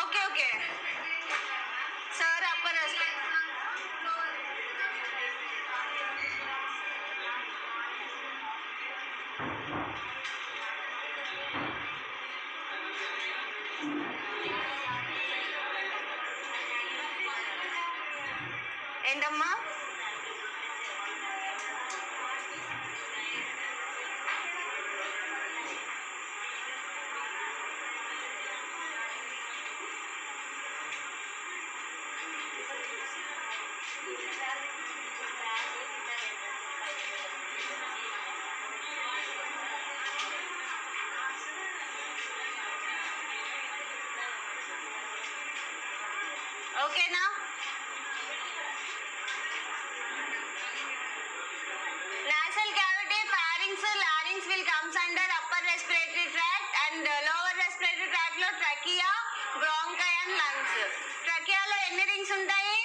Okay okay sir upper ఏంటమ్మా ఓకేనా nasal cavity pharynx larynx will comes under upper respiratory tract and lower respiratory tract లో trachea bronchi and lungs trachea లో ఎన్ని rings ఉంటాయి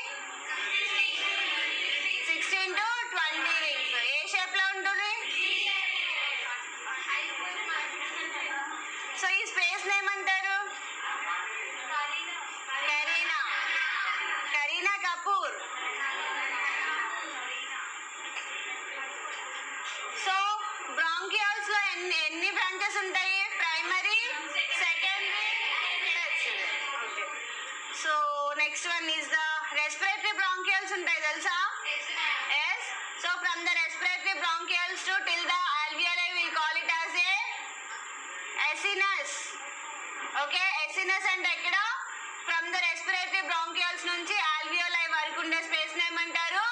16 to 20 rings A shape లో ఉంటుంది so ఈ space ఏమంటారు కరీనా కపూర్ సో బ్రాంకియాల్స్ లో ఎన్ని బ్రాంచెస్ ఉంటాయి primary secondary tertiary so next one is the respiratory bronchioles ఉంటాయి తెలుసా yes so from the respiratory bronchioles to till the alveoli will call it as a acinus okay acinus అంటే ఎక్కడ from the respiratory bronchioles నుంచి alveoli వరకు ఉండే space ఏమంటారు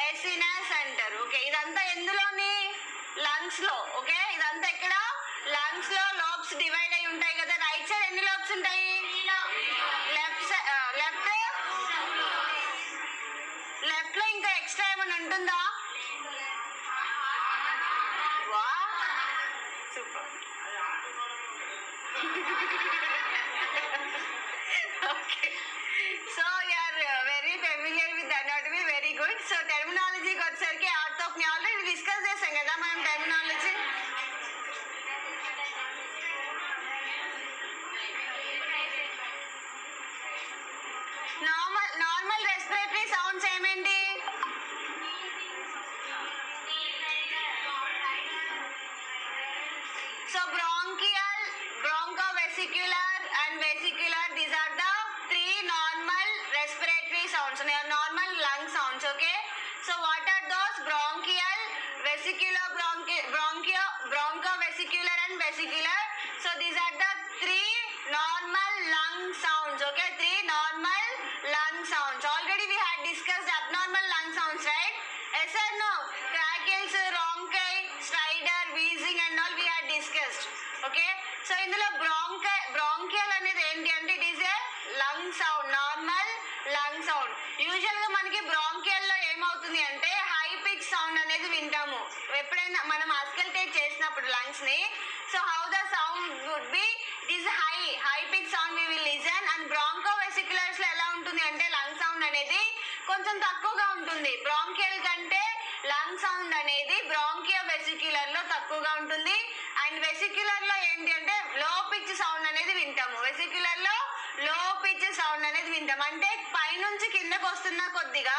ఎసినస్ అంటారు okay ఇదంతా ఎందులోని లంగ్స్ లో ఓకే ఇదంతా ఎక్కడ లంగ్స్ లో లోబ్స్ డివైడ్ అయి ఉంటాయి కదా రైట్ సైడ్ ఎన్ని లోబ్స్ ఉంటాయి లెఫ్ట్ లో ఇంకా ఎక్స్ట్రా ఏమైనా ఉంటుందా వా super okay so you're very familiar with anatomy very good so టెర్మినాలజీకి వచ్చేసరికి ఆర్థోప్నీ ఆల్రెడీ డిస్కస్ చేసాం కదా మనం టెర్మినాలజీ నార్మల్ రెస్పిరేటరీ సౌండ్స్ ఏమేంటి so bronchial bronchovesicular and vesicular these are the three normal respiratory sounds normal lung sounds okay so what are those bronchial vesicular broncho-vesicular and vesicular so these are the three normal lung sounds okay three normal lung sounds already we had discussed abnormal lung sounds right yes or no crackles rhonchi stridor wheezing and all we had discussed okay so ఇందులో bronchial అనేది ఏంటి అంటే it is a lung sound normal lung sound usual గా మనకి bronchial లో ఏమవుతుంది అంటే high pitch sound అనేది వింటాము ఎప్పుడైనా మనం అస్కల్టేట్ చేసినప్పుడు లంగ్స్ ని so how the sound would be it is high pitch sound we will listen and bronchovesiculars లో ఎలా ఉంటుంది అంటే లంగ్ సౌండ్ అనేది కొంచెం తక్కువగా ఉంటుంది బ్రాంకియల్ కంటే లంగ్ సౌండ్ అనేది బ్రాంకియోవెసిక్యులర్ లో తక్కువగా ఉంటుంది అండ్ వెసిక్యులర్ లో ఏంటి అంటే లో పిచ్ సౌండ్ అనేది వింటాము వెసిక్యులర్ లో లో పిచ్ సౌండ్ అనేది వింటాం అంటే పైనుంచి కిందకు వస్తున్న కొద్దిగా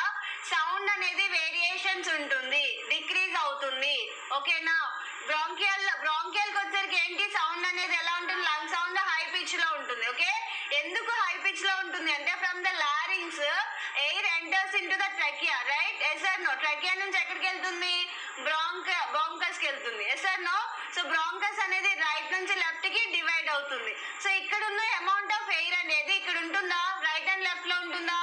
సౌండ్ అనేది వేరియేషన్స్ ఉంటుంది డిక్రీజ్ అవుతుంది ఓకేనా బ్రాంకియల్ వచ్చేసరికి ఏంటి సౌండ్ అనేది ఎలా ఉంటుంది లంగ్ సౌండ్ హై పిచ్ లో ఉంటుంది ఓకే ఎందుకు హై పిచ్ లో ఉంటుంది అంటే from the larynx air enters into the trachea right yes or no trachea నుంచి ఎక్కడికి వెళ్తుంది బ్రాంకస్ కి వెళ్తుంది yes or no so bronchus అనేది రైట్ నుంచి లెఫ్ట్ కి డివైడ్ అవుతుంది సో ఇక్కడ ఉన్న అమౌంట్ ఆఫ్ ఎయిర్ అనేది ఇక్కడ ఉంటుందా రైట్ అండ్ లెఫ్ట్ లో ఉంటుందా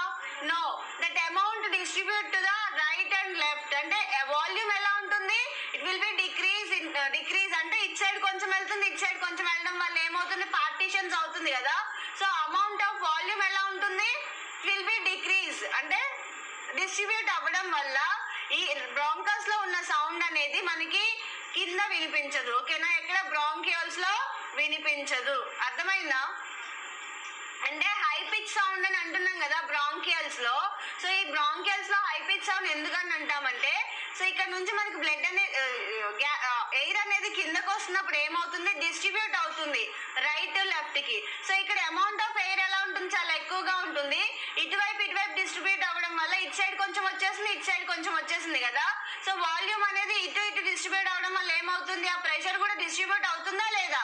know that amount distribute to the right and left అంటే వాల్యూమ్ ఎలా ఉంటుంది ఇట్ విల్ బి డిక్రీజ్ అంటే ఇట్ సైడ్ కొంచెం వెళ్తుంది ఇట్ సైడ్ కొంచెం వెళ్ళడం వల్ల ఏమవుతుంది పార్టీషన్స్ అవుతుంది కదా సో అమౌంట్ ఆఫ్ వాల్యూమ్ ఎలా ఉంటుంది ఇట్ విల్ బి డిక్రీజ్ అంటే డిస్ట్రిబ్యూట్ అవ్వడం వల్ల ఈ బ్రాంకస్ లో ఉన్న సౌండ్ అనేది మనకి కింద వినిపించదు ఓకేనా ఎక్కడ బ్రాంకియోల్స్ లో వినిపించదు అర్థమైందా అంటే హై పిచ్ సౌండ్ అని అంటున్నాం కదా బ్రాంకియల్స్ లో. సో ఈ బ్రాంకియల్స్ లో హై పిచ్ సౌండ్ ఎందుకని అంటామంటే, సో ఇక్కడ నుంచి మనకి బ్లడ్ అనేది ఎయిర్ అనేది కిందకు వస్తున్నప్పుడు ఏమవుతుంది, డిస్ట్రిబ్యూట్ అవుతుంది రైట్ లెఫ్ట్ కి. సో ఇక్కడ అమౌంట్ ఆఫ్ ఎయిర్ ఎలా ఉంటుంది, చాలా ఎక్కువగా ఉంటుంది. ఇటువైపు డిస్ట్రిబ్యూట్ అవ్వడం వల్ల ఇటు సైడ్ కొంచెం వచ్చేసింది, ఇటు సైడ్ కొంచెం వచ్చేసింది కదా. సో వాల్యూమ్ అనేది ఇటు డిస్ట్రిబ్యూట్ అవడం వల్ల ఏమవుతుంది, ఆ ప్రెషర్ కూడా డిస్ట్రిబ్యూట్ అవుతుందా లేదా,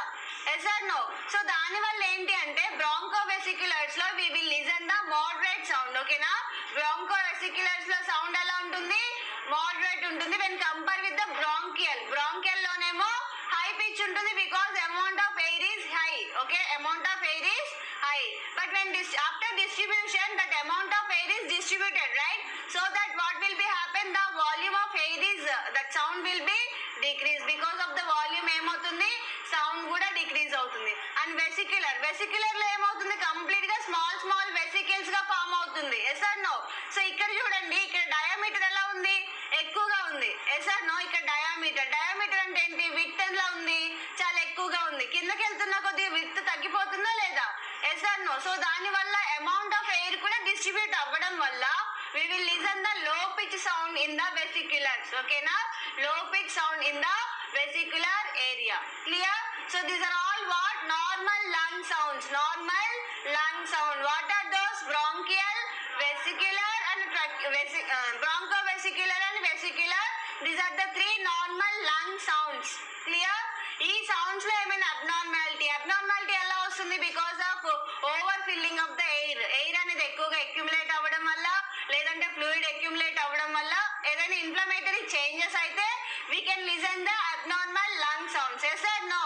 ఎస్ ఆర్ నో. సో దాని వల్ల ఏంటి అంటే బ్రాంకో వెసిక్యులర్స్ లో we will listen the moderate sound. ఓకేనా, బ్రాంకో వెసిక్యులర్స్ లో సౌండ్ ఎలా ఉంటుంది, మోడరేట్ ఉంటుంది. When compare with the bronchial లోనేమో హై పిచ్ ఉంటుంది because amount of air is high. Okay, amount of air is high, but when after distribution that amount of air is distributed, right? So that what will be happen, the volume of air is that sound will be decrease. Because of the volume ఏమవుతుంది, sound కూడా decrease అవుతుంది. And vesicular లో ఏమవుతుంది, complete గా small vesicles గా form అవుతుంది. Yes or no. So ఇక్కడ చూడండి, ఇక్కడ డయామీటర్ ఎలా ఉంది, ఎక్కువగా ఉంది. Yes or no. ఇక్కడ డయామీటర్ అంటే ఏంటి, విడ్త్ ఎలా ఉంది, చాలా ఎక్కువగా ఉంది. కిందకి వెళ్తున్న కొద్దిగా విడ్త్ తగ్గిపోతుందా లేదా, ఎస్ ఆర్ నో. సో దాని వల్ల అమౌంట్ ఆఫ్ ఎయిర్ కూడా డిస్ట్రిబ్యూట్ అవ్వడం వల్ల we will listen the low pitch sound in the vesiculars. Okay na, low pitch sound in the vesicular area. Clear? So these are all what, normal lung sounds. What are those? Bronchial, vesicular and bronchovesicular and vesicular. These are the three normal lung sounds. Clear? ఈ sounds లో ఏమైనా abnormality ఎలా వస్తుంది, because of over filling of the air అనేది ఎక్కువగా accumulate అవ్వడం వల్ల, లేదంటే ఫ్లూయిడ్ అక్యుములేట్ అవ్వడం వల్ల, ఏదైనా ఇన్ఫ్లమేటరీ చేంజెస్ అయితే we can listen the abnormal lung sounds. Yes or no.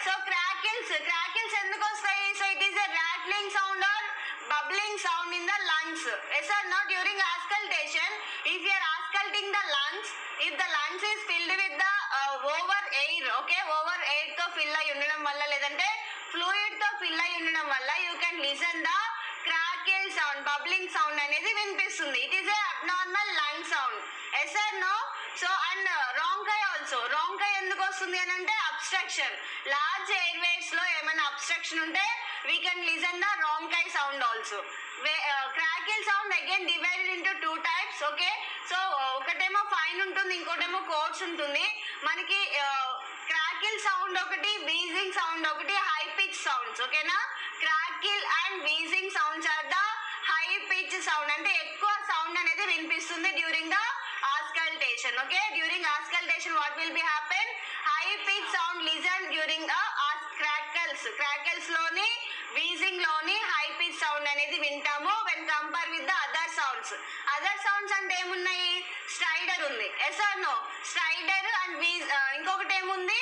So crackles ఎందుకు వస్తాయి, so it is a rattling sound or bubbling sound in the lungs. Yes or no? During auscultation, if you are ausculting the lungs, if the lungs is filled with the over air, okay, over air to fill ayi undadam valla, ledante fluid to fill ayi undadam valla, you can listen the crackle sound, bubbling sound anedi vinipistundi. It is a abnormal lung sound. Yes or no? So and ronkai enduku vastundi anante obstruction, large airways lo emana obstruction unte we can listen the ronkai sound also. Crackle sound again divided into two types. Okay, so ఒకటేమో fine ఉంటుంది, ఇంకోటేమో coarse ఉంటుంది. మనకి crackle sound ఒకటి, wheezing sound ఒకటి, high pitch sounds. ఓకేనా, crackle and wheezing sounds are the high pitch sound, అంటే ఎక్కువ సౌండ్ అనేది వినిపిస్తుంది during the auscultation. Okay, during auscultation what will be happen, high pitch sound listen during the crackles loni, wheezing loni high pitch sound అనేది వింటాము. when compare with the other sounds అంటే ఏమున్నాయి, stridor ఉంది. Yes or no, stridor and ఇంకొకటి ఏముంది,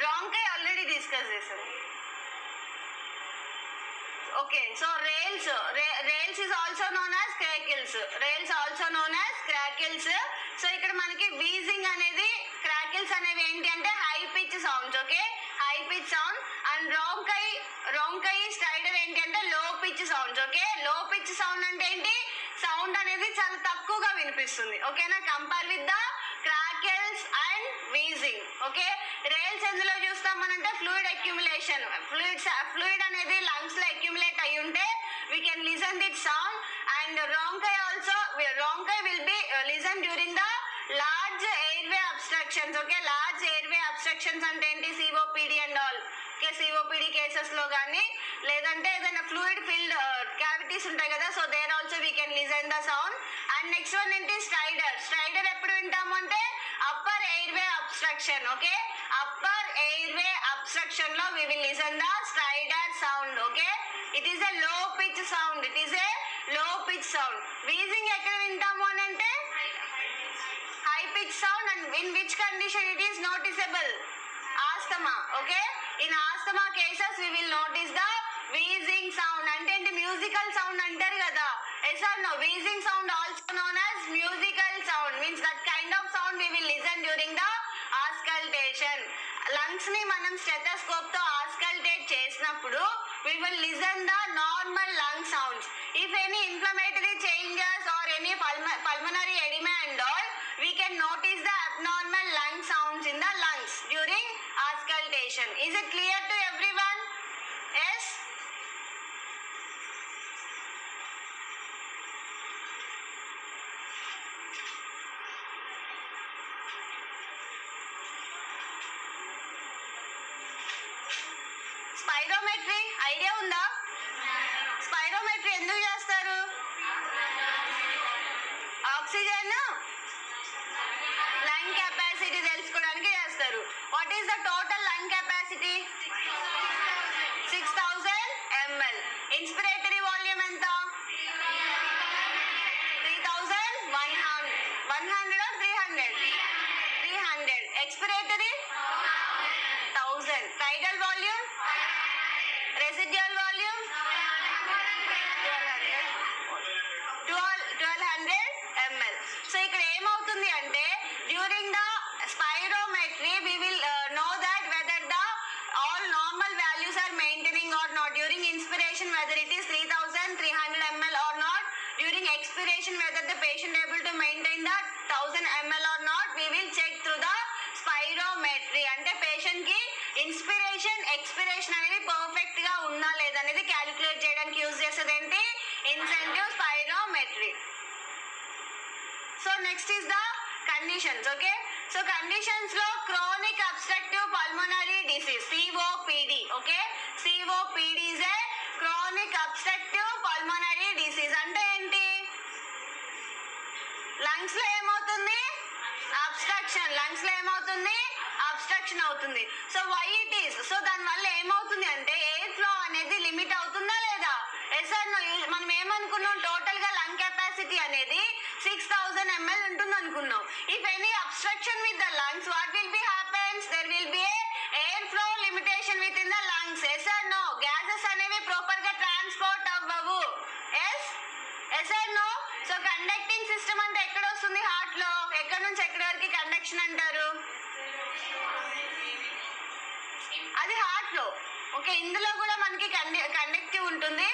rhonchi already discuss చేసాం. Okay, so rails is also known as crackles. So ఇక్కడ మనకి వీజింగ్ అనేది, క్రాకిల్స్ అనేవి ఏంటి అంటే high pitch sounds. Okay, high pitch sound. And rhonchi stridor ఏంటి అంటే low pitch sounds. Okay, low pitch sound అంటే ఏంటి, సౌండ్ అనేది చాలా తక్కువగా వినిపిస్తుంది. ఓకేనా, compare with the crackles and wheezing. Okay, rales ఎందులో చూస్తామనంటే ఫ్లూయిడ్ అక్యుములేషన్, ఫ్లూయిడ్ అనేది లంగ్స్ లో అక్యుములేట్ అయి ఉంటే we can listen that sound. And ronkai will be listen during the large airway obstructions. Okay, large airway obstructions అంటే ఏంటి, COPD and all. Okay, COPD cases లో కానీ, లేదంటే ఏదైనా ఫ్లూయిడ్ ఫిల్డ్ క్యావిటీస్ ఉంటాయి కదా, so there also we can listen the sound. And next one ఏంటి, stridor ఎప్పుడు వింటాము అంటే upper airway obstruction. Okay, upper airway obstruction లో we will listen the stridor sound. Okay, it is a low pitch sound. Wheezing ఎక్కడ వింటాము అని అంటే high pitch sound. And in which condition it is noticeable, asthma. Okay, in asthma cases we will notice the wheezing sound. అంటే ఏంటి, musical sound అంటారు కదా. Yes or no, wheezing sound also known as musical sound, means that kind of sound we will listen during the auscultation. Lungs ని మనం stethoscope తో auscultate చేసినప్పుడు we will listen the normal lung sounds. If any inflammatory changes or any pulmonary edema and all, we can notice the abnormal lung sounds in the lungs during auscultation. auscultation. Is it clear to everyone? Yes? Spirometry idea ఉందా? Spirometry ఎందుకు చేస్తారు? Oxygen lung capacity తెలుసుకోవడానికి చేస్తారు. What is the total lung capacity? 6000 ml. Inspiratory volume ఎంత? 3100. 100 or 300? 300. Expiratory 1000. టైడల్ volume? Residual volume 1200 ml. So ఇక్కడ ఏమవుతుంది అంటే during the spirometry we will know that whether the all normal values are maintaining or not. During inspiration whether it is 3300 ml or not. During expiration whether the patient able to maintain the 1000 ml or not. We will check through the spirometry. అంటే patient కి inspiration expiration అనేది perfect గా ఉందా లేదనేది calculate చేయడానికి use చేసేది ఏంటి? Incentive spirometry. So next is the conditions. Okay, so conditions లో chronic obstructive pulmonary disease COPD. Okay, COPD is a chronic obstructive pulmonary disease. అంటే ఏంటి? లంగ్స్ లో ఏమవుతుంది? అబ్స్ట్రక్షన్. లంగ్స్ లో ఏమవుతుంది? అబ్స్ట్రక్షన్ అవుతుంది. So why it is? So దాని వల్ల ఏమవుతుంది అంటే ఎయిర్ ఫ్లో అనేది లిమిట్ అవుతుందా లేదా? Yes or no? మనం ఏమనుకున్నాం? టోటల్ గా లంగ్ కెపాసిటీ అనేది 6000 ml ఉంటుంది అనుకున్నాం. If any obstruction with the lungs what will be happens? There will be a air flow limitation with in the lungs. Yes or no? Gases అనేవి proper గా transport అవ్వవు. Yes yes or no? So conducting system అంటే ఎక్కడ వస్తుంది? Heart లో. ఎక్కడ నుంచి ఎక్కడి వరకు కండక్షన్ అంటారు? అది హార్ట్ లో. ఓకే, ఇందులో కూడా మనకి కండక్టివ్ ఉంటుంది.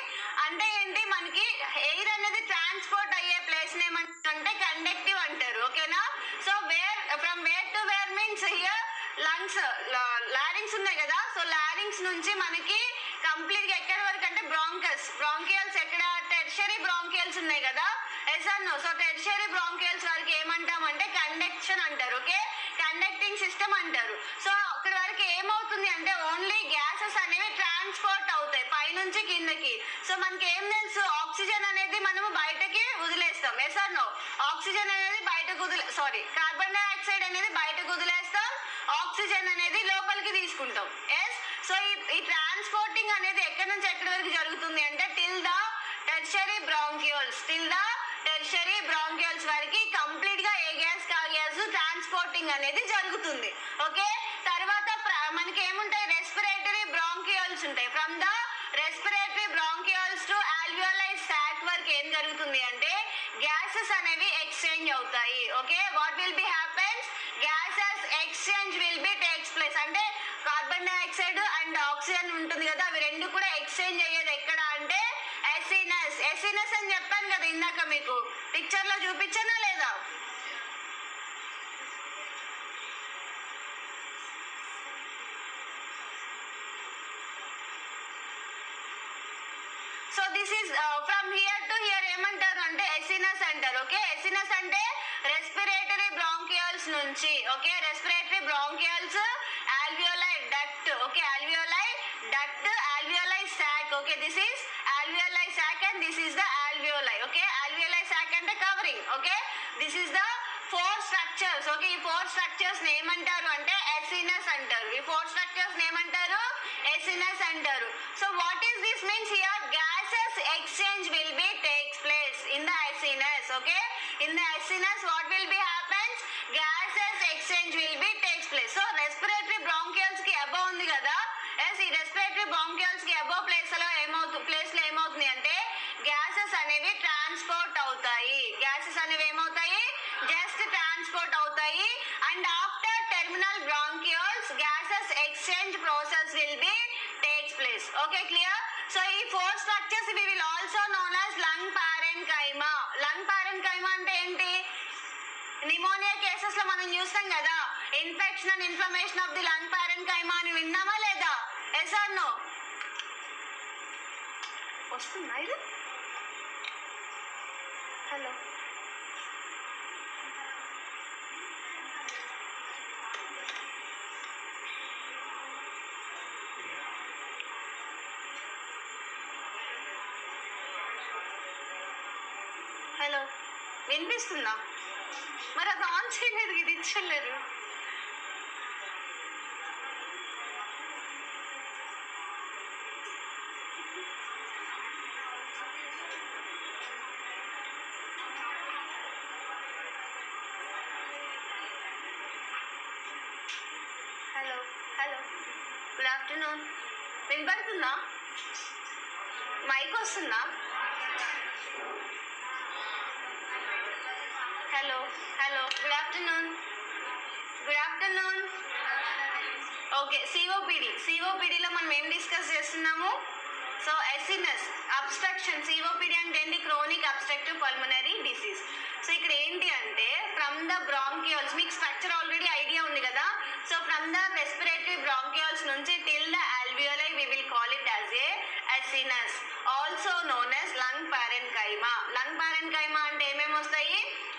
అంటే ఏంటి? మనకి ఎయిర్ అనేది ట్రాన్స్పోర్ట్ అయ్యే ప్లేస్ ఏమంటే కండక్టివ్ అంటారు. ఓకేనా? So where from where to where means here lungs larynx ఉన్నాయి కదా. సో లారింగ్స్ నుంచి మనకి కంప్లీట్ గా ఎక్కడి వరకు అంటే బ్రాంకస్ బ్రాంకియల్స్. ఎక్కడ? టెర్షరీ బ్రాంకియల్స్ ఉన్నాయి కదా. Yes or no? So tertiary bronchioles వరకు ఏమంటామంటే కండక్షన్ అంటారు. ఓకే, కండక్టింగ్ సిస్టమ్ అంటారు. సో అక్కడ వరకు ఏమవుతుంది అంటే ఓన్లీ గ్యాసెస్ అనేవి ట్రాన్స్పోర్ట్ అవుతాయి పైనుంచి కిందకి. సో మనకి ఏం తెలుసు? ఆక్సిజన్ అనేది మనము బయటకి వదిలేస్తాం. Yes or no? ఆక్సిజన్ అనేది బయటకు కార్బన్ డైఆక్సైడ్ అనేది బయటకు వదిలేస్తాం. ఆక్సిజన్ అనేది లోపలికి తీసుకుంటాం. ఎస్. సో ఈ ట్రాన్స్పోర్టింగ్ అనేది ఎక్కడి నుంచి ఎక్కడి వరకు జరుగుతుంది అంటే టిల్ ద టెర్షరీ బ్రాంకియల్స్ వరకు కంప్లీట్ గా ఏ గ్యాస్ కా గ్యాస్ ట్రాన్స్పోర్టింగ్ అనేది జరుగుతుంది. ఓకే, తర్వాత మనకి ఏముంటాయి? రెస్పిరేటరీ బ్రాంకియల్స్ ఉంటాయి. From the respiratory bronchioles to alveoli sac వరకు ఏం జరుగుతుంది అంటే గ్యాసెస్ అనేవి ఎక్స్చేంజ్ అవుతాయి. Okay, what will be happens? Gases exchange will be takes place. అంటే కార్బన్ డైఆక్సైడ్ అండ్ ఆక్సిజన్ ఉంటుంది కదా, అవి రెండు కూడా ఎక్స్చేంజ్ అయ్యేది ఎక్కడ అంటే ఎసినస్ అని చెప్పాను కదా ఇందాక, మీకు పిక్చర్ లో చూపించానా లేదా? So this is from here to hear ఏమంటారు అంటే ఎసినస్ అంటారు. ఓకే, ఎసినస్ అంటే రెస్పిరేటరీ బ్రాంకియల్స్ నుంచి. Okay, respiratory bronchioles alveoli duct. Okay, alveoli duct, alveoli sac. Okay, this is alveoli sac and this is the alveoli. Okay, alveoli sac and the covering. Okay, this is the four structures. Okay, ఈ four structures name అంటారు అంటే acinus అంటారు. ఈ four structures name అంటారు acinus అంటారు. So what is this means here? Gases exchange will be takes place in the acinus. Okay, in the acinus what will be happens? Gases exchange will be takes place. So respiratory bronchioles కి above ఉంది కదా. yes, ఈ respiratory bronchioles కి above place లో ఏమవుతుంది అంటే gases అనేవి transport అవుతాయి. gases అనేవి ఏమవుతాయి? జస్ట్ ట్రాన్స్పోర్ట్ అవుతాయి. And after terminal bronchioles gases exchange process will be takes place. Okay, clear? So ఈ four structures we will also known as lung parenchyma. lung parenchyma అంటే ఏంటి? నిమోనియా కేసెస్ లో మనం చూస్తాం కదా, infection and inflammation of the lung parenchyma అని విన్నామా లేదా? Yes or no? వస్తుందా ఇది? హలో, హలో, వినిపిస్తుందా? మరి అది ఆన్ చేయలేదు, ఇది ఇచ్చలేరు. Hello hello, good afternoon. వినపడుతుందా? మైక్ వస్తుందా? Hello hello, good afternoon. Good afternoon. Okay, సిఓపిడిలో మనం ఏం డిస్కస్ చేస్తున్నాము? సో ఎస్సినస్ అబ్స్ట్రక్షన్, సిఓపిడి అంటే ఏంటి? Chronic obstructive pulmonary disease. So ఇక్కడ ఏంటి అంటే ఫ్రమ్ ద బ్రాంకియోల్స్, మీకు స్ట్రక్చర్ ఆల్రెడీ ఐడియా ఉంది కదా. So from the respiratory bronchioles నుంచి till the alveoli we will call it as a acinus, also known as lung parenchyma. lung parenchyma అంటే ఏమేమి వస్తాయి?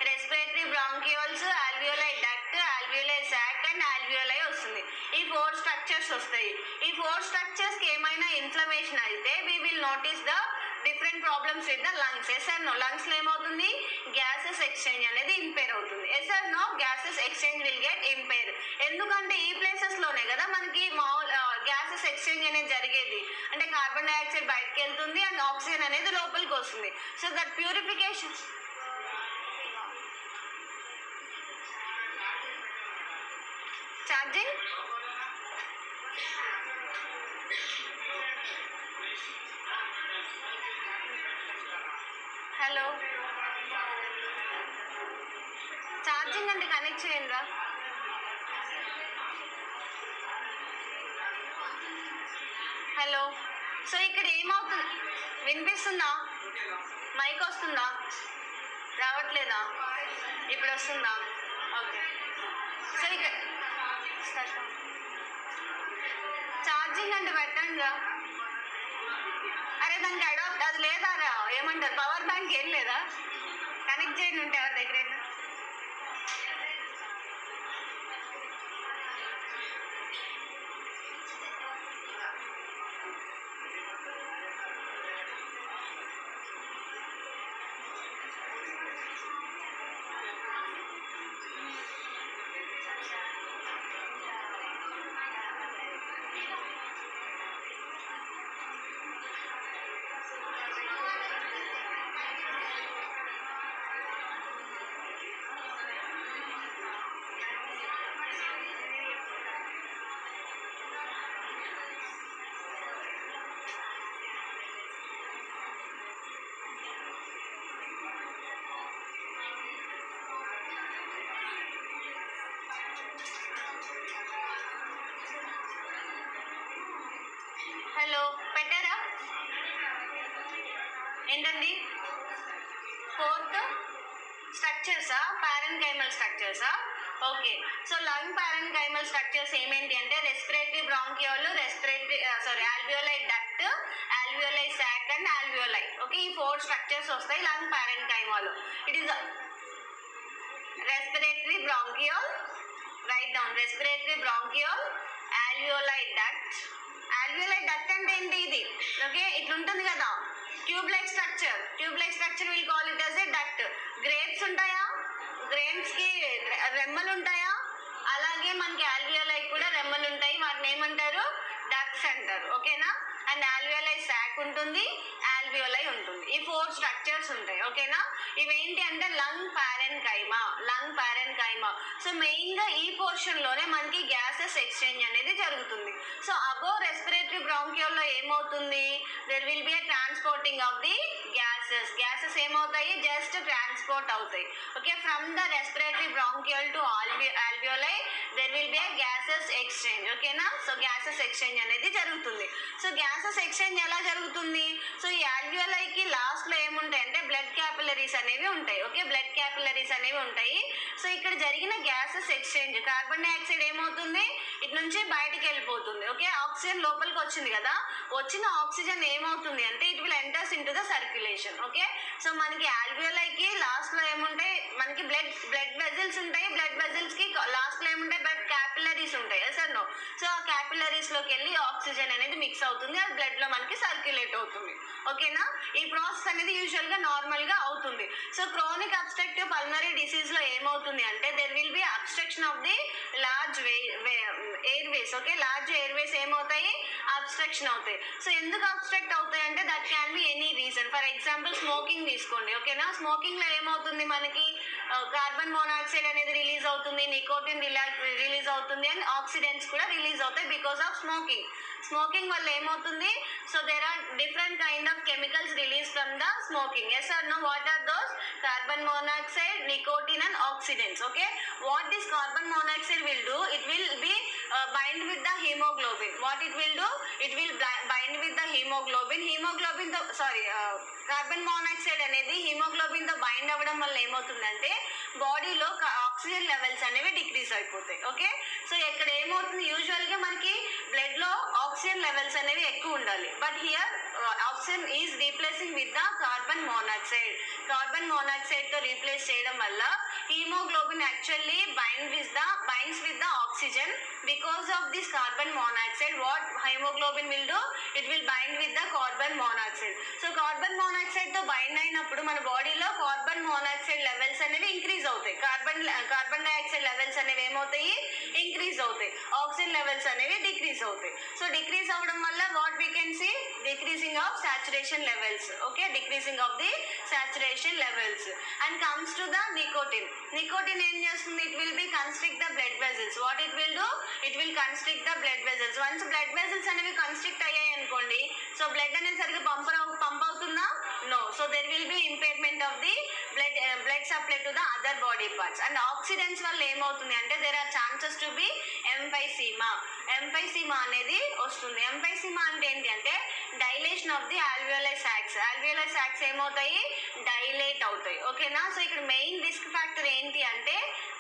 Respiratory bronchioles, alveoli duct, alveoli sac and alveoli వస్తుంది. ఈ 4 structures వస్తాయి. ఈ 4 structures కి ఏమైనా ఇన్ఫ్లమేషన్ అయితే we will notice the different problems with the lungs. Yes or no? Lungs లో ఏమవుతుంది? గ్యాసెస్ ఎక్స్చేంజ్ అనేది ఇంపేర్ అవుతుంది. Yes or no? Gases exchange will get impair. ఎందుకంటే ఈ ప్లేసెస్ లోనే కదా మనకి గ్యాసెస్ ఎక్స్చేంజ్ అనేది జరిగేది. అంటే కార్బన్ డైఆక్సైడ్ బయటకు వెళ్తుంది అండ్ ఆక్సిజన్ అనేది లోపలికి వస్తుంది. So that purification. Charging. Hello, charging అంటే కనెక్ట్ చేయండిరా. హలో, సో ఇక్కడ ఏమవుతుంది? వినిపిస్తుందా? మైక్ వస్తుందా? రావట్లేదా? ఇప్పుడు వస్తుందా? ఓకే. సో ఇక్కడ ఛార్జింగ్ అంటే పెట్టండి రా. అరే దానికి అడాప్ట్ అది లేదా రా? ఏమంటారు? పవర్ బ్యాంక్ ఏం లేదా? కనెక్ట్ చేయండి ఉంటే ఎవరి దగ్గర. హలో, పెట్టారా? ఏంటండి? 4th స్ట్రక్చర్సా? పారెన్కైమల్ స్ట్రక్చర్సా? Okay. So lung parenchymal structures ఏమేంటి అంటే respiratory bronchiole, alveoli duct, alveoli sac and alveoli. Okay, ఈ 4 స్ట్రక్చర్స్ వస్తాయి లంగ్ పారెన్కైమాలో. It is respiratory bronchiole, right down, respiratory bronchiole, alveoli duct. alveoli duct అంటే ఏంటి? ఇది ఓకే, ఇట్లుంటుంది కదా tube like structure. Tube like structure will call it as A duct. Grapes ఉంటాయా? Grapes కి రెమ్మలు ఉంటాయా? అలాగే మనకి alveoli కూడా రెమ్మలు ఉంటాయి. వాటిని ఏమంటారు? డక్ట్స్ అంటారు. ఓకేనా? అండ్ alveoli sac ఉంటుంది, alveoli ఉంటుంది. ఈ 4 స్ట్రక్చర్స్ ఉంటాయి. ఓకేనా? ఇవేంటి అంటే లంగ్ పారెన్కైమా. సో మెయిన్ గా ఈ పోర్షన్ లోనే మనకి గ్యాసెస్ ఎక్స్చేంజ్ అనేది జరుగుతుంది. సో అబోవ్ రెస్పిరేటరీ బ్రాంకియోల్ లో ఏమవుతుంది? There will be a transporting of the gases ఏమవుతాయి? జస్ట్ ట్రాన్స్పోర్ట్ అవుతాయి. Okay, from the respiratory bronchiole to alveoli there will be a gases exchange. ఓకేనా? సో గ్యాసెస్ ఎక్స్చేంజ్ అనేది జరుగుతుంది. So gases exchange ఎలా జరుగుతుంది? So ఈ ఆల్వియోలైకి లాస్ట్ లో ఏముంటాయి అంటే బ్లడ్ క్యాపిలరీస్ అనేవి ఉంటాయి. ఓకే, బ్లడ్ క్యాపిలరీస్ అనేవి ఉంటాయి. సో ఇక్కడ జరిగిన గ్యాసెస్ ఎక్స్చేంజ్, కార్బన్ డైఆక్సైడ్ ఏమవుతుంది, ఇటు నుంచి బయటికి వెళ్ళిపోతుంది. ఓకే, ఆక్సిజన్ లోపలికి వచ్చింది కదా, వచ్చిన ఆక్సిజన్ ఏమవుతుంది అంటే it will enters in to the circulation. Okay, so మనకి ఆల్వియోలైకి లాస్ట్ లో ఏముంటాయి, మనకి బ్లడ్ వెజల్స్ ఉంటాయి. బ్లడ్ వెజల్స్ కి లాస్ట్ లో ఏముంటాయి, బ్లడ్ క్యాపిలరీస్ ఉంటాయి. సార్ నో, సో ఆ క్యాపిలరీస్ లోకి వెళ్ళి ఆక్సిజన్ అనేది మిక్స్ అవుతుంది, అది బ్లడ్ లో మనకి సర్క్యులేట్ అవుతుంది. ఓకేనా? ఈ ప్రాసెస్ అనేది యూజువల్ గా నార్మల్ గా అవుతుంది. So chronic obstructive pulmonary disease లో ఏమవుతుంది అంటే there will be obstruction of the large airways. Okay, large airways ఏమవుతాయి, అబ్స్ట్రక్షన్ అవుతాయి. సో ఎందుకు అబ్స్ట్రక్ట్ అవుతాయి అంటే that can be any reason. For example smoking తీసుకోండి. ఓకేనా? స్మోకింగ్ లో ఏమవుతుంది, మనకి కార్బన్ మోనాక్సైడ్ అనేది రిలీజ్ అవుతుంది, నికోటిన్ రిలీజ్ అవుతుంది, అండ్ ఆక్సిడెంట్స్ కూడా రిలీజ్ అవుతాయి బికాస్ ఆఫ్ స్మోకింగ్. స్మోకింగ్ వల్ల ఏమవుతుంది, so there are different kind of chemicals release from the smoking. Yes or no, what are those? Carbon monoxide, nicotine and oxidants. Okay, what this carbon monoxide will do, it will be bind with the hemoglobin. What it will do, it will bind with the hemoglobin. Carbon monoxide అనేది haemoglobin తో bind అవ్వడం వల్ల ఏమవుతుందంటే బాడీలో oxygen levels అనేవి decrease అయిపోతాయి. Okay, so ఇక్కడ ఏమవుతుంది, యూజువల్ గా మనకి బ్లడ్ లో ఆక్సిజన్ లెవెల్స్ అనేవి ఎక్కువ ఉండాలి, but here oxygen is replacing with the carbon monoxide. Carbon monoxide తో రీప్లేస్ చేయడం వల్ల hemoglobin actually binds with the oxygen. Because of this carbon monoxide, what hemoglobin will do, it will bind with the carbon monoxide. So carbon monoxide తో bind అయినప్పుడు మన బాడీలో carbon monoxide levels అనేవి increase అవుతాయి, carbon dioxide levels అనేవి ఏమవుతాయి, increase అవుతాయి, oxygen levels అనేవి డిక్రీజ్ అవుతాయి. సో డిక్రీజ్ అవ్వడం వల్ల what we can see, decreasing of saturation levels. Okay, decreasing of the saturation levels. And comes to the nicotine. Nicotine ఏం చేస్తుంది, it will be constrict the blood vessels. What it will do, it will constrict the blood vessels. Once blood vessels అనేవి constrict అయ్యాయి అనుకోండి, so blood అనేది సరిగ్గా pump అవుతుందా, no. So there will be impairment of the blood supply to the other body parts. And oxidants వల్ల ఏమవుతుంది అంటే there are chances to be emphysema. Emphysema అనేది వస్తుంది. ఎంఫైసీమా అంటే ఏంటి అంటే dilation of the alveoli sacs. Alveoli sacs ఏమవుతాయి, dilate అవుతాయి. ఓకేనా? సో ఇక్కడ మెయిన్ రిస్క్ ఫ్యాక్టర్ ఏంటి అంటే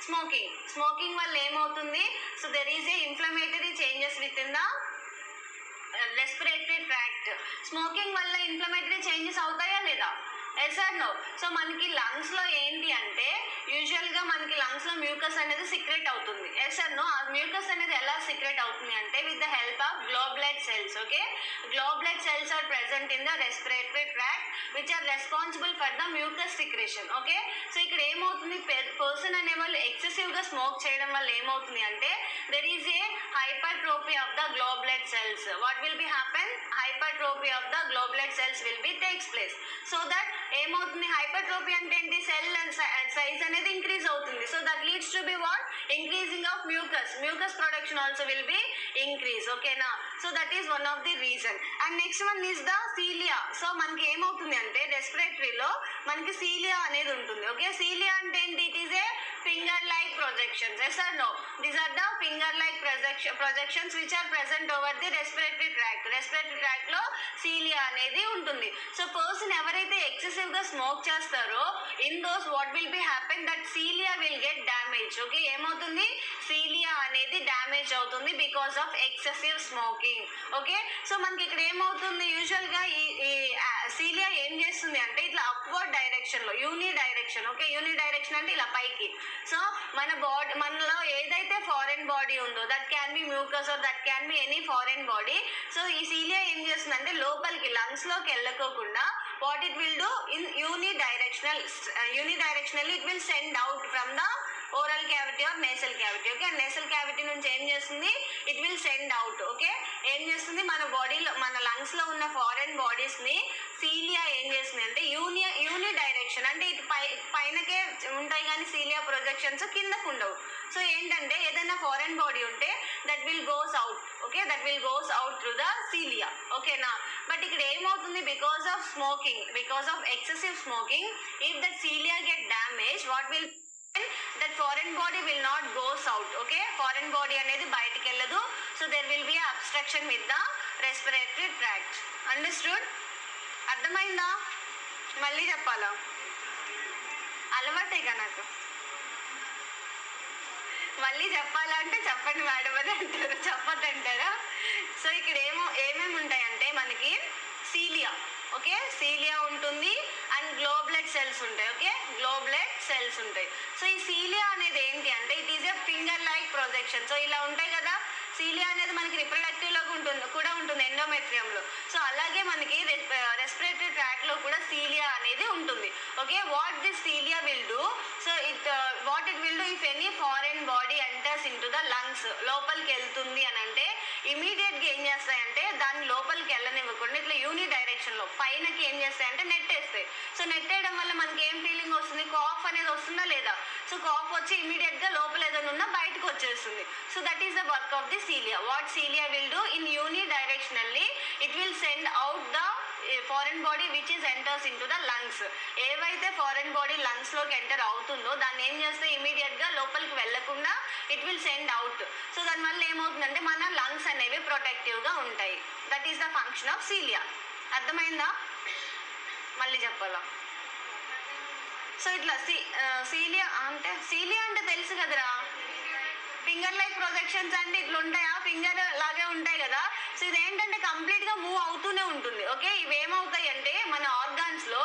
స్మోకింగ్ వల్ల ఏమవుతుంది, so there is a inflammatory changes with in the respiratory tract. Smoking వల్ల ఇన్ఫ్లమేటరీ చేంజెస్ అవుతాయా లేదా? Yes or no. సో మనకి లంగ్స్ లో ఏంటి అంటే యూజువల్ గా మనకి లంగ్స్ లో మ్యూకస్ అనేది సిక్రెట్ అవుతుంది. Yes or no. ఆ మ్యూకస్ అనేది ఎలా సిక్రెట్ అవుతుంది అంటే with the help of goblet cells. Okay, goblet cells are present in the respiratory tract which are responsible for the mucus secretion. Okay, so ఇక్కడ ఏమవుతుంది, person అనే వాళ్ళు ఎక్సెసివ్ గా స్మోక్ చేయడం వల్ల ఏమవుతుంది అంటే there is A hypertrophy of the globulate cells. What will be happen? Hypertrophy of the globulate cells will be takes place. So that ఏమవుతుంది, హైపర్ట్రోఫీ అంటే ఏంటి, సెల్ సైజ్ అనేది ఇంక్రీజ్ అవుతుంది. So that leads to be what, increasing of mucus production also will be increase. ఓకేనా? So that is one of the reason. And next one is the cilia. So మనకి ఏమవుతుంది అంటే రెస్పిరేటరీలో మనకి cilia అనేది ఉంటుంది. Okay, cilia అంటే ఏంటి, it is A finger like projections. Yes or no? These are the finger like projections which are present over the respiratory tract లో cilia అనేది ఉంటుంది. సో పర్సన్ ఎవరైతే ఎక్సెసివ్ గా స్మోక్ చేస్తారో in those what will be happen, that cilia will get damage. Okay, ఏమవుతుంది, cilia అనేది damage అవుతుంది because of excessive smoking. Okay, so మనకి ఇక్కడ ఏమవుతుంది, యూజువల్ గా ఈ సీలియా ఏం చేస్తుంది అంటే ఇట్లా అప్వర్డ్ డైరెక్షన్ లో, uni direction. Okay, uni direction అంటే ఇలా పైకి. సో మనలో ఏదైతే ఫారెన్ బాడీ ఉందో that can be mucus or that can be any foreign body. So ఈ సీలియా ఏం చేస్తుందంటే లోపలికి లంగ్స్ లోకి వెళ్ళకోకుండా what it will do in unidirectionally it will send out from the oral cavity or nasal cavity. Okay, nasal cavity నుంచి ఏం చేస్తుంది, it will send out. Okay, ఏం చేస్తుంది, మన బాడీలో మన లంగ్స్ లో ఉన్న ఫారెన్ బాడీస్ ని సీలియా ఏం చేస్తుంది అంటే యూని డైరెక్షన్ అంటే ఇటు పైనకే ఉంటాయి కానీ సీలియా ప్రొజెక్షన్స్ కిందకు ఉండవు. సో ఏంటంటే ఏదైనా ఫారెన్ బాడీ ఉంటే that will goes out. Okay, that will goes out through the cilia. ఓకేనా? బట్ ఇక్కడ ఏమవుతుంది, because of excessive smoking, if that cilia get damage, what will that foreign body will not goes out. Okay, foreign body అనేది బయటికి వెళ్ళదు. So there will be a obstruction with the respiratory tract. Understood? అర్థమైందా? మళ్ళీ చెప్పాలా? అలవాటేగా నాకు. మళ్ళీ చెప్పాలంటే చెప్పండి మేడం అని అంటారు, చెప్పొద్దంటారా? సో ఇక్కడ ఏమేమి ఉంటాయంటే మనకి సీలియా, ఓకే, సీలియా ఉంటుంది అండ్ గ్లోబ్లెట్ సెల్స్ ఉంటాయి. ఓకే, గ్లోబ్లెట్ సెల్స్ ఉంటాయి. సో ఈ సీలియా అనేది ఏంటి అంటే it is a finger like projection. So ఇలా ఉంటాయి కదా, సీలియా అనేది మనకి రిప్రొడక్టివ్ లో కూడా ఉంటుంది ఎండోమెట్రియంలో. సో అలాగే మనకి రెస్పిరేటరీ ట్రాక్ లో కూడా సీలియా అనేది ఉంటుంది. Okay, what this cilia will do, so what it will do if any foreign body enters in to the lungs, లోపలికి వెళ్తుంది అని అంటే ఇమీడియట్ గా ఏం చేస్తాయంటే దాన్ని లోపలికి వెళ్ళనివ్వకుండా ఇట్లా యూని డైరెక్షన్ లో పైనకి ఏం చేస్తాయంటే నెట్టేస్తాయి. సో నెట్టేయడం వల్ల మనకి ఏం ఫీలింగ్ వస్తుంది, కాఫ్ అనేది వస్తుందా లేదా? సో కాఫ్ వచ్చి ఇమీడియట్ గా లోపల ఏదైనా ఉన్నా బయటకు వచ్చేస్తుంది. So that is the work of the cilia. What cilia will do in unidirectionally, it will send out the foreign body which is enters into the lungs. ఏవైతే ఫారెన్ బాడీ లంగ్స్ లోకి enter అవుతుందో దాన్ని ఏం చేస్తే immediate గా లోపలికి వెళ్లకుండా it will send out. So దానివల్ల ఏమవుతుందంటే మన లంగ్స్ అనేవి ప్రొటెక్టివ్ గా ఉంటాయి. That is the function of cilia. అర్థమైందా? మళ్ళీ చెప్పాలా? సో ఇట్లా సీలియా అంటే తెలుసు కదరా, ఫింగర్ లైక్ ప్రొజెక్షన్స్ అంటే ఇట్లా ఉంటాయా, ఫింగర్ లాగే ఉంటాయి కదా. సో ఇదేంటంటే కంప్లీట్ గా మూవ్ అవుతూనే ఉంటుంది. ఓకే, ఇవేమవుతాయి అంటే మన ఆర్గాన్స్ లో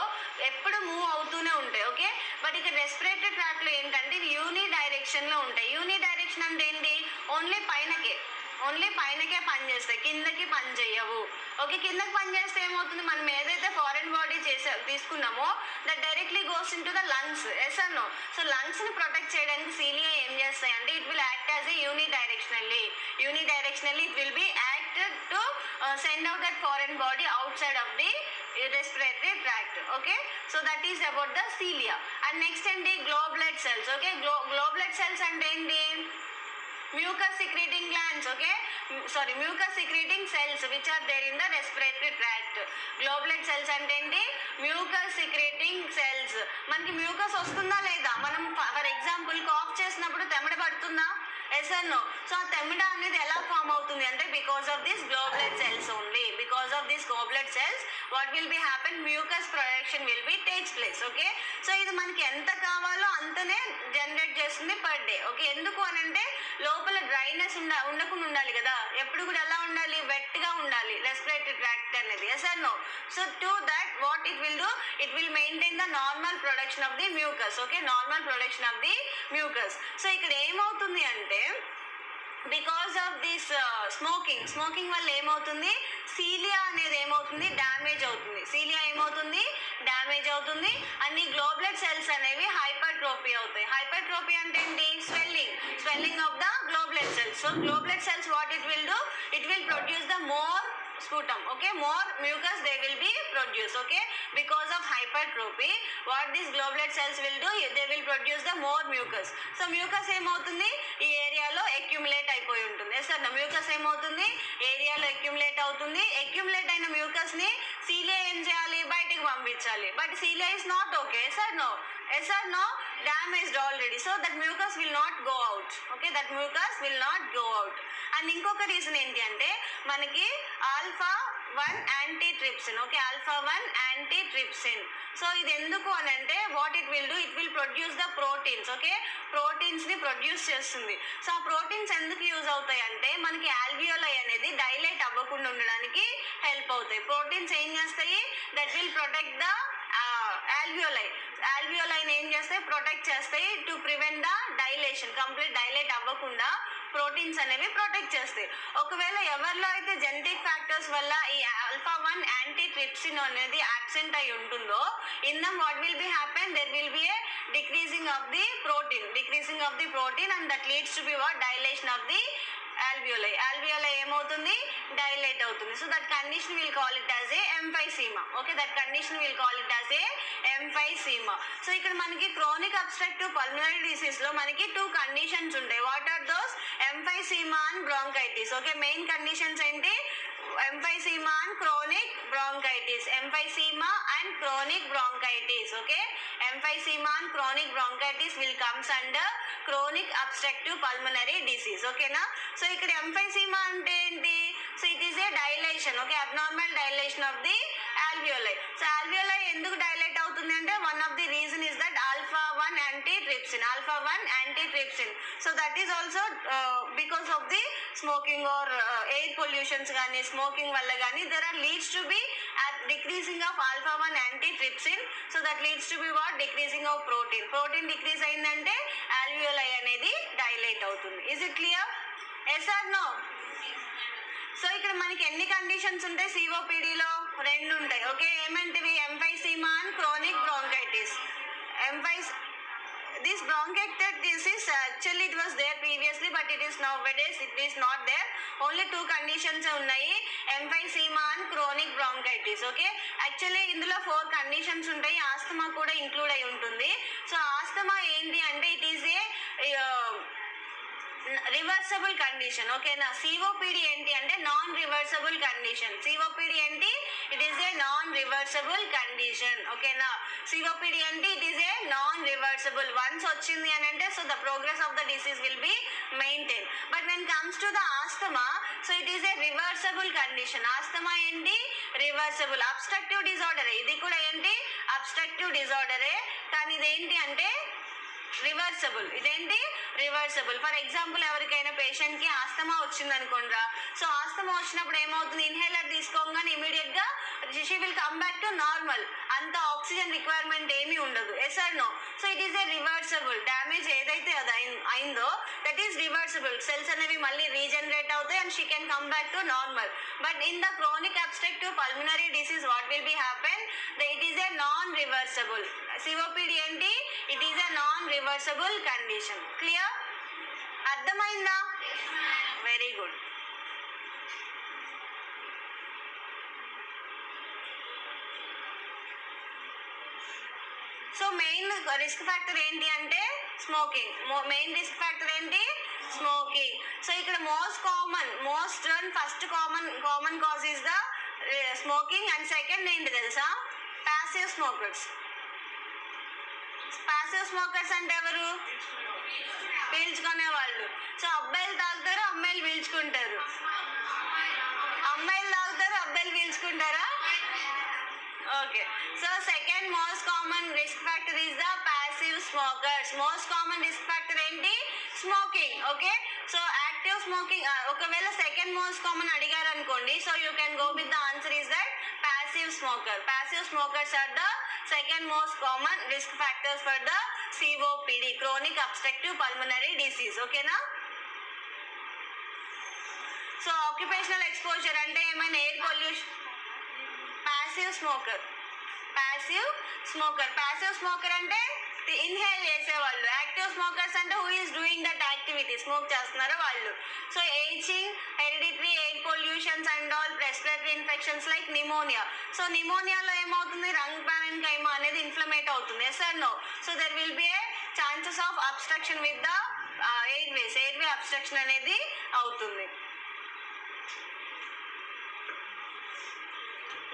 ఎప్పుడు మూవ్ అవుతూనే ఉంటాయి. ఓకే, బట్ ఇక్కడ రెస్పిరేటరీ ట్రాక్ లో ఏంటంటే యూని డైరెక్షన్ లో ఉంటాయి. యూని డైరెక్షన్ అంటే ఏంటి, ఓన్లీ పైనకే పనిచేస్తాయి, కిందకి పని చేయవు. ఓకే, కిందకి పని చేస్తే ఏమవుతుంది, మనం ఏదైతే ఫారెన్ బాడీ తీసుకున్నామో that directly goes in to the lungs. Yes or no? So lungs ని ప్రొటెక్ట్ చేయడానికి సీలియా ఏం చేస్తాయి అంటే it will act as a unidirectionally it will be acted to send out that foreign body outside of the respiratory tract. Okay, so that is about the cilia. And next ఏంటి, globulate cells. Okay, globulate cells అంటే ఏంటి, mucus secreting glands. Okay, mucus secreting cells which are there in the respiratory tract. Globulate cells అంటే ఏంటి, mucus secreting cells. మనకి mucus వస్తుందా లేదా, మనం for example cough చేసినప్పుడు తెమ్మడ పడుతుందా? Yes or no? సో ఆ తెమ్మిడ అనేది ఎలా ఫామ్ అవుతుంది అంటే because of this goblet cells only. Because of this goblet cells what will be happen, mucus production will be takes place. Okay, so ఇది మనకి ఎంత కావాలో అంతనే జనరేట్ చేస్తుంది పర్ డే. ఓకే, ఎందుకు అని అంటే లోపల డ్రైనెస్ ఉండకుండా ఉండాలి కదా, ఎప్పుడు కూడా ఎలా ఉండాలి, వెట్ గా ఉండాలి రెస్పిరేటరీ ట్రాక్ట్ అనేది. Yes or no? So to that what it will do, it will maintain the normal production of the mucus. Okay, normal production of the mucus. So ఇక్కడ ఏమవుతుంది అంటే బికాస్ ఆఫ్ దిస్ స్మోకింగ్ వల్ల ఏమవుతుంది, cilia అనేది ఏమవుతుంది, damage అవుతుంది and ఈ goblet cells అనేవి హైపర్ట్రోఫీ అవుతాయి. హైపర్ట్రోఫీ అంటే ఏంటి, swelling of the goblet cells. So goblet cells what it will do, it will produce the more sputum. Okay, more mucus they will be produced. Okay, because of hypertrophy what these globulate cells will do, they will produce the more mucus. So mucus ఏమవుతుంది, ఈ ఏరియాలో accumulate అయిపోయి ఉంటుంది. Yes sir, mucus ఏమవుతుంది, ఏరియాలో accumulate అవుతుంది. Accumulate అయిన mucus ని సీలియా ఏం చేయాలి, బయటికి పంపించాలి. But cilia is not okay. Yes or no? Damaged already, so that mucus will not go out. Okay, that mucus will not go out. And ఇంకొక రీజన్ ఏంటి అంటే మనకి alpha-1 antitrypsin. Okay, alpha-1 antitrypsin. So ఇది ఎందుకు అని అంటే what it will do, it will produce the proteins. Okay, proteins ని produce చేస్తుంది. సో ఆ ప్రోటీన్స్ ఎందుకు యూజ్ అవుతాయి అంటే మనకి ఆల్వియోలై అనేది డైలేట్ అవ్వకుండా ఉండడానికి హెల్ప్ అవుతాయి. ప్రోటీన్స్ ఏం చేస్తాయి, దట్ విల్ ప్రొటెక్ట్ ద ఆల్వియోలైని ఏం చేస్తాయి, ప్రొటెక్ట్ చేస్తాయి to prevent the dilation. Complete dilate అవ్వకుండా ప్రోటీన్స్ అనేవి ప్రొటెక్ట్ చేస్తాయి. ఒకవేళ ఎవరిలో అయితే జెనెటిక్ ఫ్యాక్టర్స్ వల్ల ఈ alpha-1 antitrypsin అనేది absent అయి ఉంటుందో, in them what will be happen, there will be a decreasing of the protein and that leads to be what, dilation of the alveoli ఏమవుతుంది, డైలేట్ అవుతుంది. So that condition will call it as A ఎంఫైసీమా. Okay, that condition will call it as A ఎంఫైసీమా. So ఇక్కడ మనకి chronic obstructive pulmonary disease లో మనకి 2 conditions ఉంటాయి. What are those, emphysema and bronchitis. Okay, main conditions ఏంటి, emphysema and chronic bronchitis. Emphysema and chronic bronchitis. Okay, emphysema and chronic bronchitis will comes under chronic obstructive pulmonary disease. Okay na. So ikkada emphysema ante enti? So it is a dilation. Okay, abnormal dilation of the alveoli. So alveoli enduku dilate avutundi ante one of the reason is that alpha 1 antitrypsin. Alpha 1 antitrypsin. So that is also because of the smoking or air pollutions gaani, smoking valla gaani, there are leads to be at decreasing of alpha 1 antitrypsin. So that leads to be what? Decreasing of protein. Protein decrease ayindante alveoli anedi dilate avutundi. Is it clear? Yes or no? So ఇక్కడ మనకి ఎన్ని conditions ఉంటాయి సిఓపిడిలో? రెండు ఉంటాయి. Okay, ఏమంటివి? Emphysema and chronic bronchitis. This bronchitis is actually it was there previously, but it is nowadays it is not there. Only two conditions ఉన్నాయి, emphysema and chronic bronchitis. Okay, actually ఇందులో 4 conditions ఉంటాయి. Asthma కూడా include అయి ఉంటుంది. So asthma ఏంటి అంటే it is a reversible condition. ఓకేనా. COPD ఏంటి అంటే నాన్ రివర్సబుల్ కండిషన్. సిఓపిడి ఏంటి? It is a non reversible condition. ఓకేనా. సిఓపిడి ఏంటి? It is a non reversible. Once వచ్చింది అని అంటే so the progress of the disease will be maintain. But when comes to the asthma, so it is a reversible condition. Asthma ఏంటి? Reversible. Obstructive డిజార్డరే, ఇది కూడా ఏంటి? Obstructive డిజార్డరే, కానీ ఇదేంటి అంటే రివర్సబుల్. ఇదేంటి? రివర్సబుల్. ఫర్ ఎగ్జాంపుల్ ఎవరికైనా పేషెంట్ కి ఆస్తమా వచ్చింది అనుకోండిరా. సో ఆస్తమా వచ్చినప్పుడు ఏమవుతుంది? ఇన్హేలర్ తీసుకోగానే ఇమీడియట్ గా she will come back to normal. అంత ఆక్సిజన్ రిక్వైర్మెంట్ ఏమీ ఉండదు. Yes or no? So it is a reversible. Damage ఏదైతే అది అయిందో దట్ ఈస్ రివర్సబుల్. సెల్స్ అనేవి మళ్ళీ రీజనరేట్ అవుతాయి and she can come back to normal. But in the chronic obstructive pulmonary disease what will be happen? It is a non reversible. COPD ఏంటి? It is a non reversible condition. Clear? అర్థమైందా? Very good. So main risk factor ఏంటి అంటే smoking. Main risk factor ఏంటి? Smoking. So ఇక్కడ most first common cause is the smoking and second ఏంటి తెలుసా? Passive smokers. Passive smokers అంటే ఎవరు? పీల్చుకునే వాళ్ళు. సో అబ్బాయిలు తాగుతారు, అమ్మాయిలు పీల్చుకుంటారు. అమ్మాయిలు తాగుతారు, అబ్బాయిలు పీల్చుకుంటారా? Okay. So second most common risk factor is the passive smokers. Most common risk factor ఏంటి? Smoking. Okay. So active smoking ఒకవేళ సెకండ్ మోస్ట్ కామన్ అడిగారు అనుకోండి, so you can go with the answer is that passive smoker. Passive smokers are the second most common risk factors for the COPD, chronic obstructive pulmonary disease. Okay na? So occupational exposure ante emaina air pollution. Passive smoker. Passive smoker ante inhale చేసేవాళ్ళు. Active smokers అంటే who is doing that activity, smoke చేస్తున్నారో వాళ్ళు. So ageing, hereditary air pollutions and all, respiratory infections like pneumonia. So నిమోనియాలో ఏమవుతుంది? Lung parenchyma అనేది inflamed అవుతుంది. Yes or no? So there will be a chances of obstruction with the airways. Airway obstruction అనేది అవుతుంది.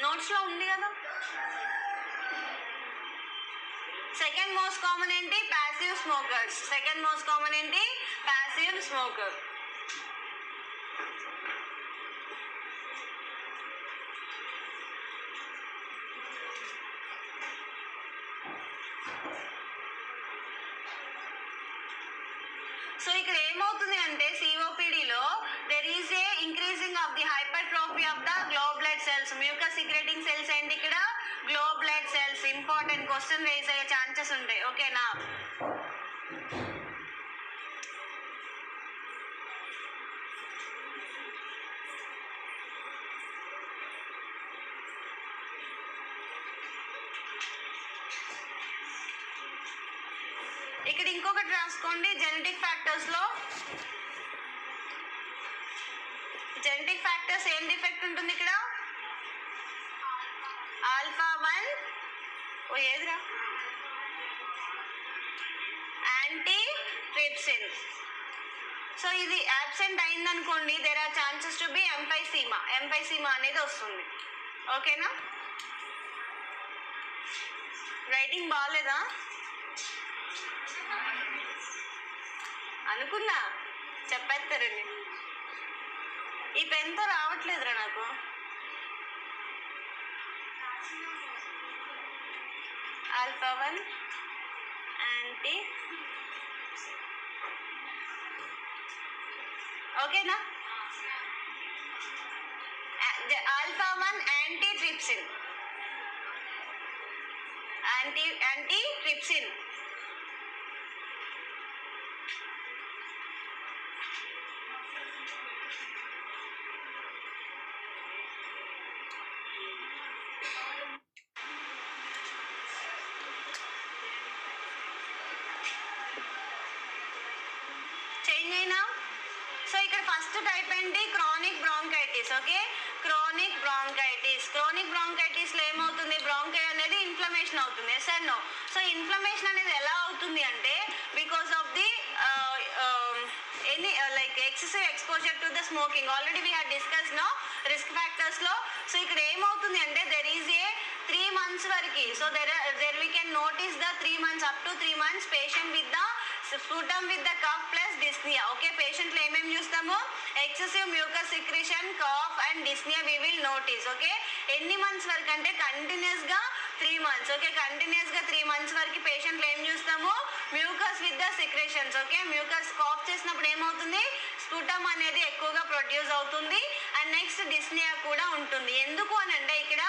నోట్స్లో ఉంది కదా. Second most common ఏంటి? Passive smokers. Second most common ఏంటి? Passive smoker. సో ఇక్కడ ఏమవుతుంది అంటే సిఓపిడిలో there is a increasing of the hypertrophy of the goblet cells. Mucus secreting cells ఏంటి ఇక్కడ? Goblet cells. Important question raise అయ్యే chances ఉంటాయి. ఓకేనా? ఇక్కడ ఇంకొకటి రాసుకోండి. జెనెటిక్ ఫ్యాక్టర్స్ లో జెనెటిక్ ఫ్యాక్టర్స్ ఏం డిఫెక్ట్ ఉంటుంది ఇక్కడ? ఆల్ఫా 1 ఏదిరా? Anti trypsin. సో ఇది యాబ్సెంట్ అయిందనుకోండి, there are chances to be emphysema అనేది వస్తుంది. ఓకేనా? రైటింగ్ బాగాలేదా అనుకున్నా, చెప్పేస్తారండి. ఈ పెన్తో రావట్లేదురా నాకు. ఆల్ఫా 1 యాంటీ, ఓకేనా? Alpha 1 anti trypsin, anti trypsin. Change అయినా. సో ఇక్కడ ఫస్ట్ టైప్ ఏంటి? Chronic bronchitis. Okay, chronic bronchitis లో ఏమవుతుంది? బ్రాంకై అనేది ఇన్ఫ్లమేషన్ అవుతుంది. Yes or no? So inflammation అనేది ఎలా అవుతుంది అంటే because of the like excessive exposure to the smoking. Already we had discuss no risk factors లో. సో ఇక్కడ ఏమవుతుంది అంటే దెర్ ఈజ్ ఏ 3 months వరకు. So there we can notice the 3 months, up to 3 months patient with the sputum with the cough plus dyspnea. Okay, patient లో ఏమేమి చూస్తాము? Excessive mucus secretion, cough and dyspnoea we will notice. Okay, ఎన్ని months వరకు అంటే continuous గా 3 months. Okay, continuous గా 3 months వరకు patient లో ఏం చూస్తాము? Mucus with the secretions. Okay, mucus cough చేసినప్పుడు ఏమవుతుంది? స్పుటమ్ అనేది ఎక్కువగా ప్రొడ్యూస్ అవుతుంది. అండ్ నెక్స్ట్ డిస్నియా కూడా ఉంటుంది. ఎందుకు అని అంటే ఇక్కడ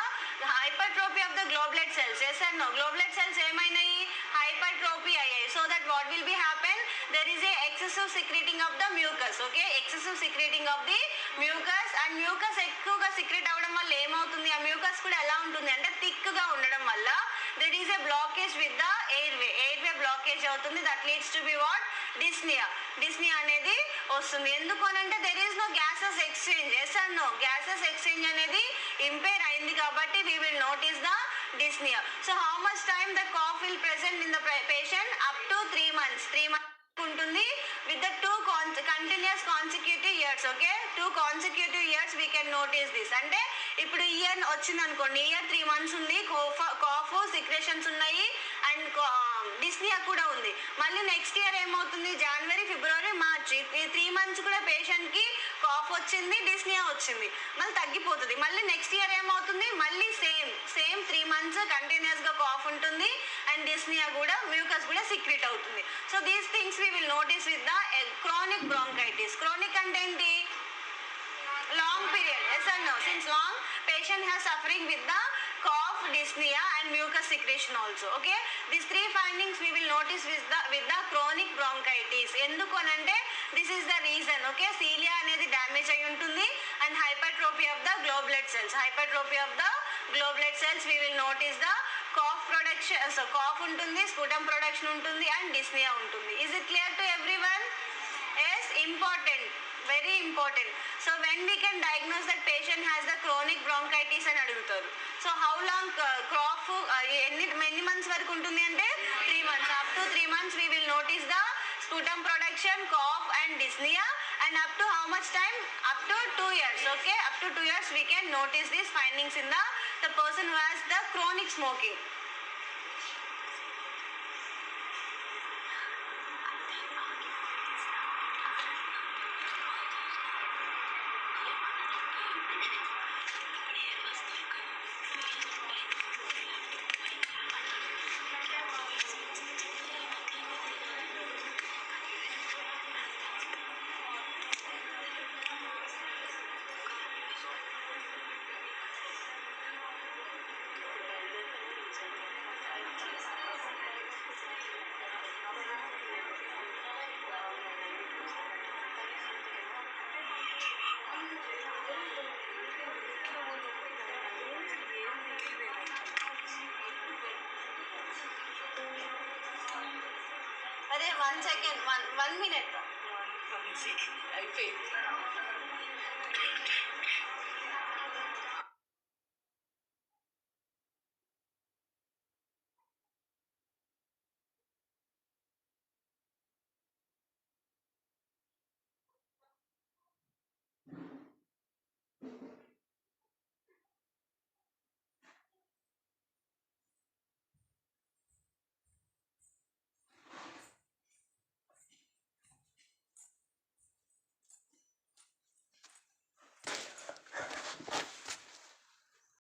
hypertrophy of the goblet cells. Yes and no? Goblet cells ఏమైనాయి? హైపర్ట్రోపీ అయ్యాయి. So that what will be happen? There is a excessive secreting of the mucus. Okay, excessive secreting of the mucus. And mucus ఎక్కువగా secrete అవ్వడం వల్ల ఏమవుతుంది? ఆ mucus కూడా ఎలా ఉంటుంది అంటే థిక్ గా ఉండడం వల్ల there is a blockage with the airway blockage అవుతుంది. That leads to be what? Dyspnoea అనేది వస్తుంది. ఎందుకు అని అంటే there is no gases exchange. Yes and no? Gases exchange అనేది ఇంపేర్ అయింది కాబట్టి we will notice the dyspnea. So how much time the cough will present in the patient? Up to 3 months. 3 months ఉంటుంది with the 2 continuous consecutive years. Okay, 2 consecutive years we can notice this. అంటే ఇప్పుడు year వచ్చింది అనుకోండి, year 3 months ఉంది, cough secretions ఉన్నాయి and dyspnoea కూడా ఉంది. మళ్ళీ నెక్స్ట్ ఇయర్ ఏమవుతుంది? జనవరి, ఫిబ్రవరి, మార్చి, ఈ 3 months కూడా పేషెంట్ కి కాఫ్ వచ్చింది, డిస్నియా వచ్చింది, మళ్ళీ తగ్గిపోతుంది. మళ్ళీ నెక్స్ట్ ఇయర్ ఏమవుతుంది? మళ్ళీ సేమ్ 3 months కంటిన్యూస్ గా కాఫ్ ఉంటుంది అండ్ డిస్నియా కూడా, మ్యూకస్ కూడా సీక్రెట్ అవుతుంది. So these things we will notice with the chronic bronchitis. Chronic అంటే ఏంటి? Long period. Yes or no? Since long patient has suffering with the cough, dyspnea and mucus secretion also. Okay, these 3 findings we will notice with the chronic bronchitis. ఎందుకు అనంటే this is the reason. Okay, cilia అనేది damage అయి ఉంటుంది and hypertrophy of the globulate cells we will notice the cough production. So cough ఉంటుంది, sputum production ఉంటుంది and dyspnea ఉంటుంది. Is it clear to everyone? Yes, important, very important. So when we can diagnose that patient has the chronic bronchitis అని అడుగుతారు. So how long cough many months వరకు ఉంటుంది అంటే 3 months. Up to 3 months we will notice the sputum production, cough and dyspnea. And up to how much time? Up to 2 years. Okay, up to 2 years we can notice these findings in the person who has the chronic smoking. అరే 1 second, 1 minute. 1 second అయిపోయింది.